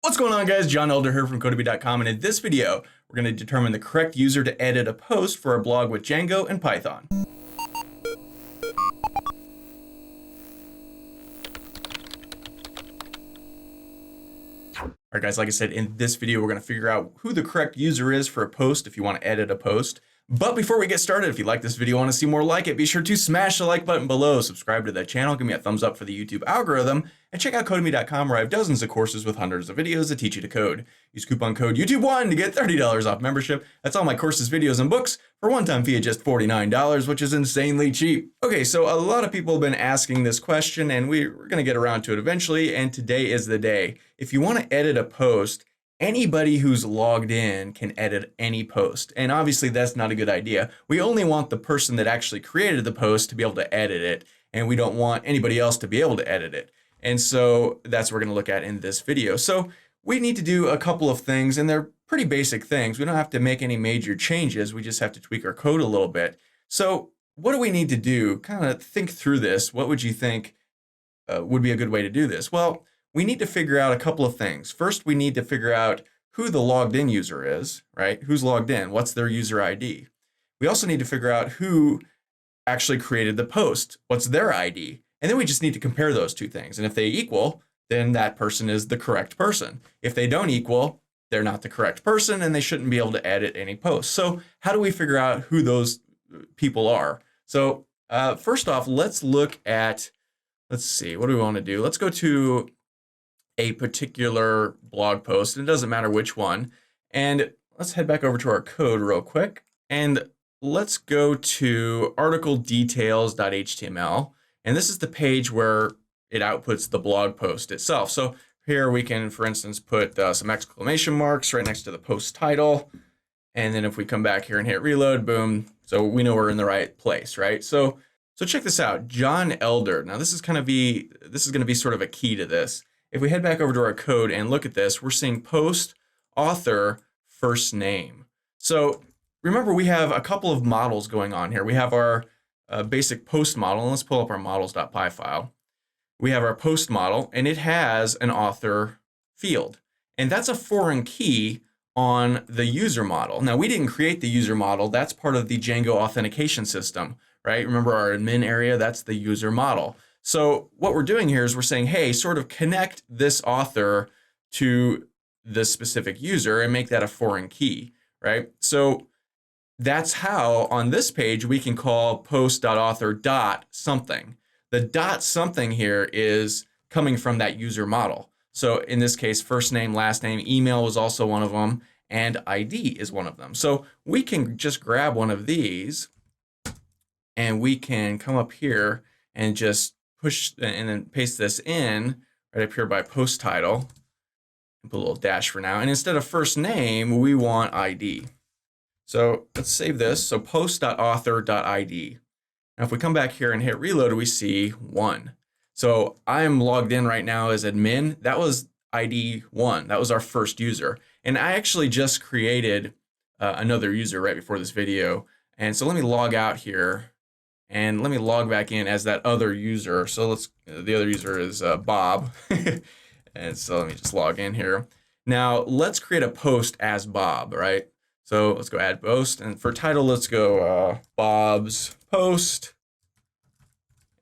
What's going on, guys? John Elder here from Codemy.com, and in this video, we're going to determine the correct user to edit a post for our blog with Django and Python. All right, guys, like I said, in this video, we're going to figure out who the correct user is for a post if you want to edit a post. But before we get started, if you like this video and want to see more like it, be sure to smash the like button below, subscribe to the channel, give me a thumbs up for the YouTube algorithm, and check out Codemy.com where I have dozens of courses with hundreds of videos that teach you to code. Use coupon code YouTube1 to get $30 off membership. That's all my courses, videos, and books for a one-time fee of just $49, which is insanely cheap. Okay, so a lot of people have been asking this question, and we're going to get around to it eventually, and today is the day. If you want to edit a post, anybody who's logged in can edit any post. And obviously that's not a good idea. We only want the person that actually created the post to be able to edit it, and we don't want anybody else to be able to edit it. And so that's what we're gonna look at in this video. So we need to do a couple of things, and they're pretty basic things. We don't have to make any major changes. We just have to tweak our code a little bit. So what do we need to do? Kind of think through this. What would you think would be a good way to do this? Well, we need to figure out a couple of things. First, we need to figure out who the logged in user is, right? Who's logged in? What's their user ID? We also need to figure out who actually created the post. What's their ID? And then we just need to compare those two things. And if they equal, then that person is the correct person. If they don't equal, they're not the correct person and they shouldn't be able to edit any post. So how do we figure out who those people are? So first off, let's look at, let's see, what do we want to do? Let's go to a particular blog post, and it doesn't matter which one. And let's head back over to our code real quick. And let's go to articledetails.html. And this is the page where it outputs the blog post itself. So here we can, for instance, put some exclamation marks right next to the post title. And then if we come back here and hit reload, boom. So we know we're in the right place, right? So check this out, John Elder. Now this is going to be sort of a key to this. If we head back over to our code and look at this, we're seeing post, author, first name. So remember, we have a couple of models going on here. We have our basic post model, and let's pull up our models.py file. We have our post model, and it has an author field. And that's a foreign key on the user model. Now, we didn't create the user model. That's part of the Django authentication system, right? Remember our admin area, that's the user model. So what we're doing here is we're saying, hey, sort of connect this author to this specific user and make that a foreign key, right? So that's how on this page we can call post.author.something. The dot something here is coming from that user model. So in this case, first name, last name, email was also one of them, and ID is one of them. So we can just grab one of these and we can come up here and just push and then paste this in right up here by post title and put a little dash for now. And instead of first name, we want ID. So let's save this. So post.author.id. Now, if we come back here and hit reload, we see 1. So I'm logged in right now as admin. That was ID 1. That was our first user. And I actually just created another user right before this video. And so let me log out here. And let me log back in as that other user. So the other user is Bob. And so let me just log in here. Now let's create a post as Bob, right? So let's go add post. And for title, let's go Bob's post.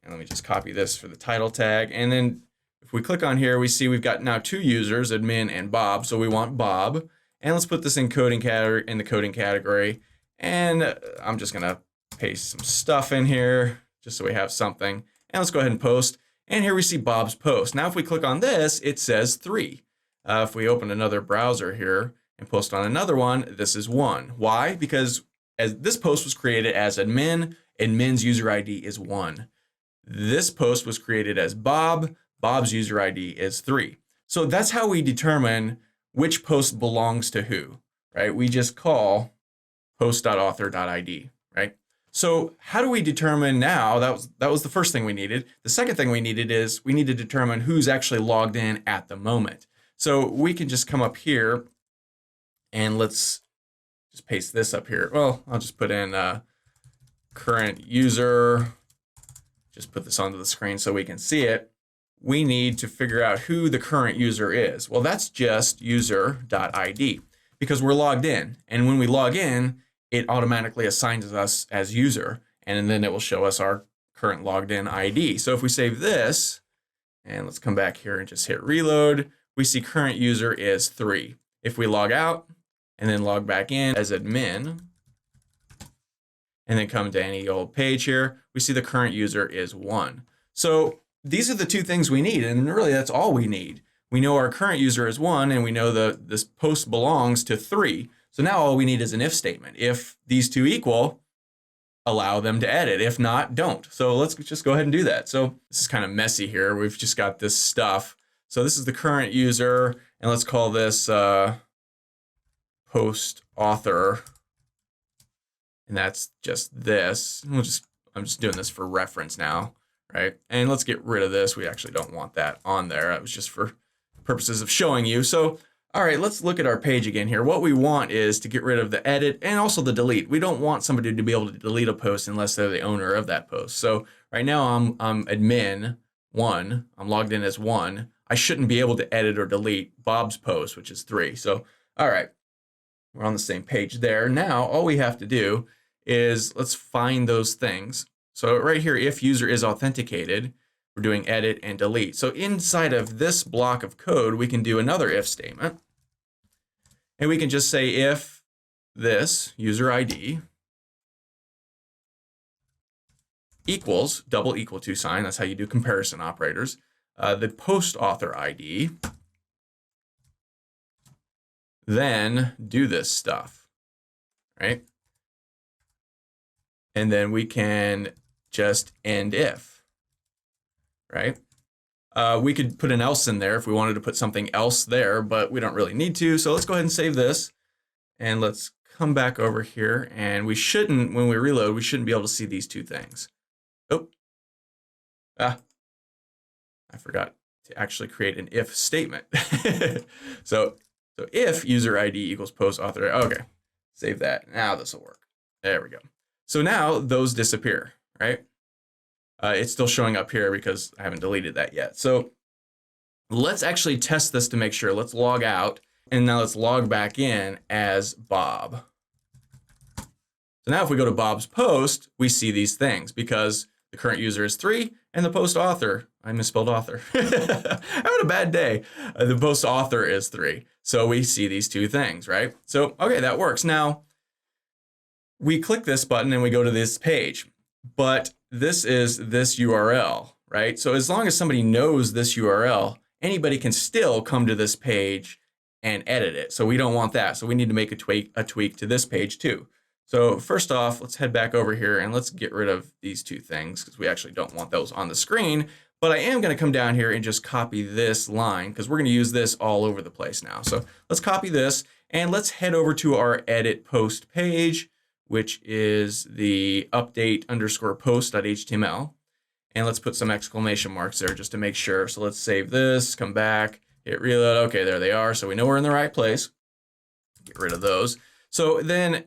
And let me just copy this for the title tag. And then if we click on here, we see we've got now 2 users, admin and Bob. So we want Bob. And let's put this in coding category, in the coding category. And I'm just gonna paste some stuff in here just so we have something. And let's go ahead and post. And here we see Bob's post. Now, if we click on this, it says 3. If we open another browser here and post on another one, this is 1. Why? Because as this post was created as admin, admin's user ID is 1. This post was created as Bob, Bob's user ID is 3. So that's how we determine which post belongs to who, right? We just call post.author.id, right? So how do we determine now? That was the first thing we needed. The second thing we needed is we need to determine who's actually logged in at the moment. So we can just come up here and let's just paste this up here. Well, I'll just put in current user, just put this onto the screen so we can see it. we need to figure out who the current user is. Well, that's just user.id because we're logged in. And when we log in, it automatically assigns us as user. And then it will show us our current logged in ID. So if we save this, and let's come back here and just hit reload, we see current user is 3. If we log out and then log back in as admin, and then come to any old page here, we see the current user is 1. So these are the two things we need, and really that's all we need. We know our current user is 1, and we know this post belongs to 3. So now all we need is an if statement. If these two equal, allow them to edit. If not, don't. So let's just go ahead and do that. So this is kind of messy here. We've just got this stuff. So this is the current user, and let's call this post author. And that's just this. I'm just doing this for reference now, right? And let's get rid of this. We actually don't want that on there. That was just for purposes of showing you. So, all right, let's look at our page again here. What we want is to get rid of the edit and also the delete. We don't want somebody to be able to delete a post unless they're the owner of that post. So right now I'm admin 1. I'm logged in as 1. I shouldn't be able to edit or delete Bob's post, which is 3. So, all right, we're on the same page there. Now all we have to do is let's find those things. So right here, if user is authenticated, we're doing edit and delete. So inside of this block of code, we can do another if statement. And we can just say if this user ID equals double equal to sign, that's how you do comparison operators, the post author ID, then do this stuff, right? And then we can just end if, right? We could put an else in there if we wanted to put something else there, but we don't really need to. So let's go ahead and save this. And let's come back over here. And we shouldn't, when we reload, we shouldn't be able to see these two things. Oh, I forgot to actually create an if statement. So if user ID equals post author, okay, save that. Now this will work. There we go. So now those disappear, right? It's still showing up here because I haven't deleted that yet. So let's actually test this to make sure. Let's log out, and now let's log back in as Bob. So now if we go to Bob's post, we see these things because the current user is 3 and the post author, I misspelled author. Having a bad day. The post author is 3. So we see these two things, right? So, okay, that works. Now, we click this button and we go to this page, but this is this URL, right? So as long as somebody knows this URL, anybody can still come to this page and edit it. So we don't want that. So we need to make a tweak to this page too. So first off, let's head back over here and let's get rid of these two things because we actually don't want those on the screen. But I am going to come down here and just copy this line because we're going to use this all over the place now. So let's copy this and let's head over to our edit post page, which is the update_post.html. And let's put some exclamation marks there just to make sure. So let's save this, come back, hit reload. Okay, there they are. So we know we're in the right place. Get rid of those. So then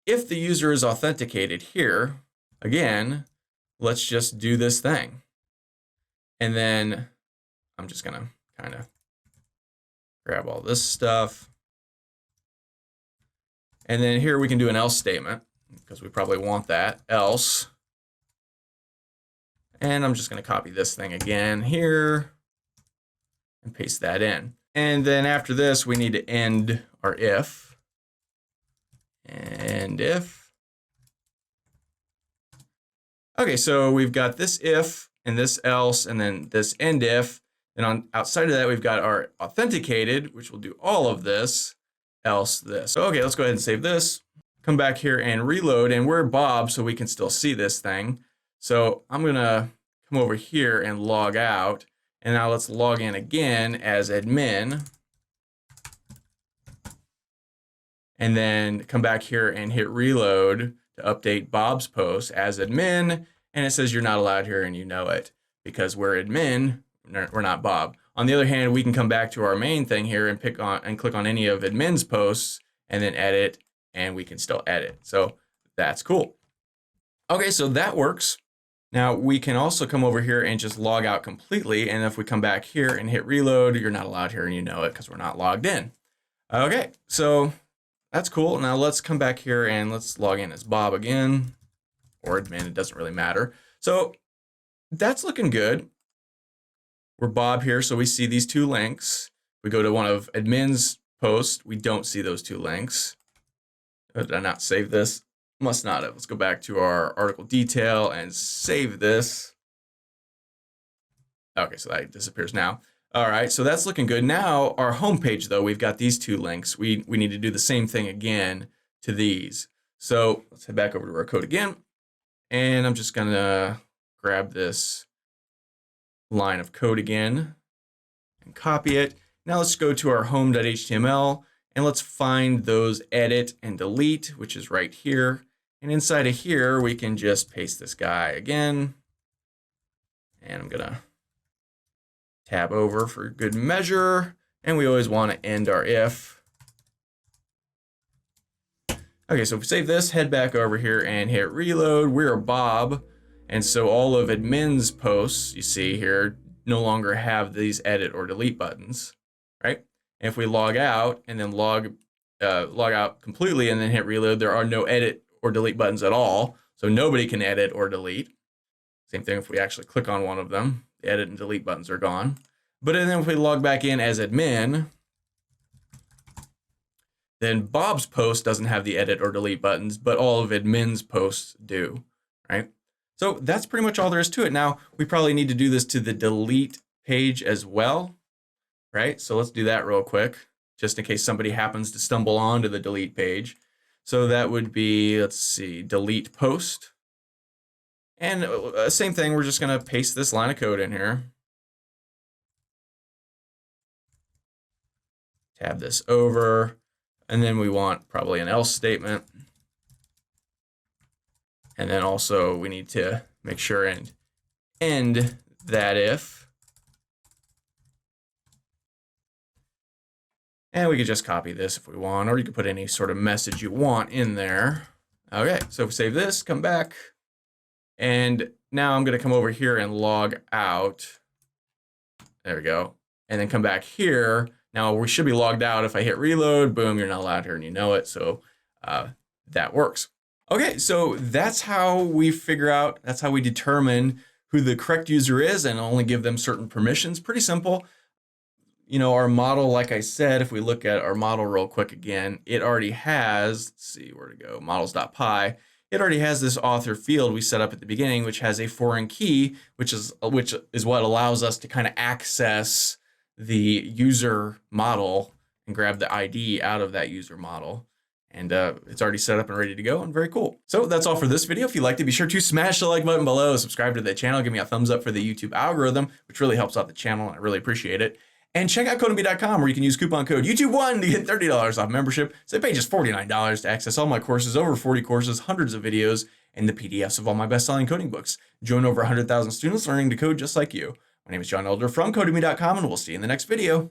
if the user is authenticated here, again, let's just do this thing. And then I'm just going to kind of grab all this stuff. And then here we can do an else statement because we probably want that, else. And I'm just going to copy this thing again here and paste that in. And then after this, we need to end our if. And if. Okay, so we've got this if and this else and then this end if. And on outside of that, we've got our authenticated, which will do all of this. Else this. Okay, let's go ahead and save this. Come back here and reload, and we're Bob, so we can still see this thing. So I'm gonna come over here and log out, and now let's log in again as admin, and then come back here and hit reload to update Bob's post as admin, and it says you're not allowed here, and you know it because we're admin, we're not Bob. On the other hand, we can come back to our main thing here and click on any of admin's posts and then edit, and we can still edit. So that's cool. Okay, so that works. Now we can also come over here and just log out completely. And if we come back here and hit reload, you're not allowed here and you know it because we're not logged in. Okay, so that's cool. Now let's come back here and let's log in as Bob again, or admin, it doesn't really matter. So that's looking good. We're Bob here, so we see these two links. We go to one of admin's posts, we don't see those two links. Did I not save this? Must not have. Let's go back to our article detail and save this. Okay, so that disappears now. All right, so that's looking good. Now our homepage, though, we've got these two links. We need to do the same thing again to these. So let's head back over to our code again. And I'm just gonna grab this line of code again and copy it. Now let's go to our home.html and let's find those edit and delete, which is right here. And inside of here, we can just paste this guy again. And I'm gonna tab over for good measure. And we always want to end our if. Okay, so if we save this, head back over here and hit reload. We're Bob. And so all of admin's posts you see here no longer have these edit or delete buttons, right? And if we log out and then log out completely and then hit reload, there are no edit or delete buttons at all. So nobody can edit or delete. Same thing if we actually click on one of them, the edit and delete buttons are gone. But then if we log back in as admin, then Bob's post doesn't have the edit or delete buttons, but all of admin's posts do, right? So that's pretty much all there is to it. Now, we probably need to do this to the delete page as well, right? So let's do that real quick, just in case somebody happens to stumble onto the delete page. So that would be, let's see, delete post. And same thing, we're just gonna paste this line of code in here. Tab this over. And then we want probably an else statement. And then also we need to make sure and end that if. And we could just copy this if we want, or you could put any sort of message you want in there. Okay, so if we save this, come back. And now I'm gonna come over here and log out. There we go. And then come back here. Now we should be logged out. If I hit reload, boom, you're not allowed here and you know it. So that works. Okay, so that's how we figure out, that's how we determine who the correct user is and only give them certain permissions. Pretty simple. You know, our model, like I said, if we look at our model real quick again, it already has, let's see where to go, models.py. It already has this author field we set up at the beginning, which has a foreign key, which is what allows us to kind of access the user model and grab the ID out of that user model. And it's already set up and ready to go and very cool. So that's all for this video. If you liked it, be sure to smash the like button below, subscribe to the channel, give me a thumbs up for the YouTube algorithm, which really helps out the channel. And I really appreciate it. And check out Codemy.com where you can use coupon code YouTube1 to get $30 off membership. So they pay just $49 to access all my courses, over 40 courses, hundreds of videos, and the PDFs of all my best-selling coding books. Join over 100,000 students learning to code just like you. My name is John Elder from Codemy.com, and we'll see you in the next video.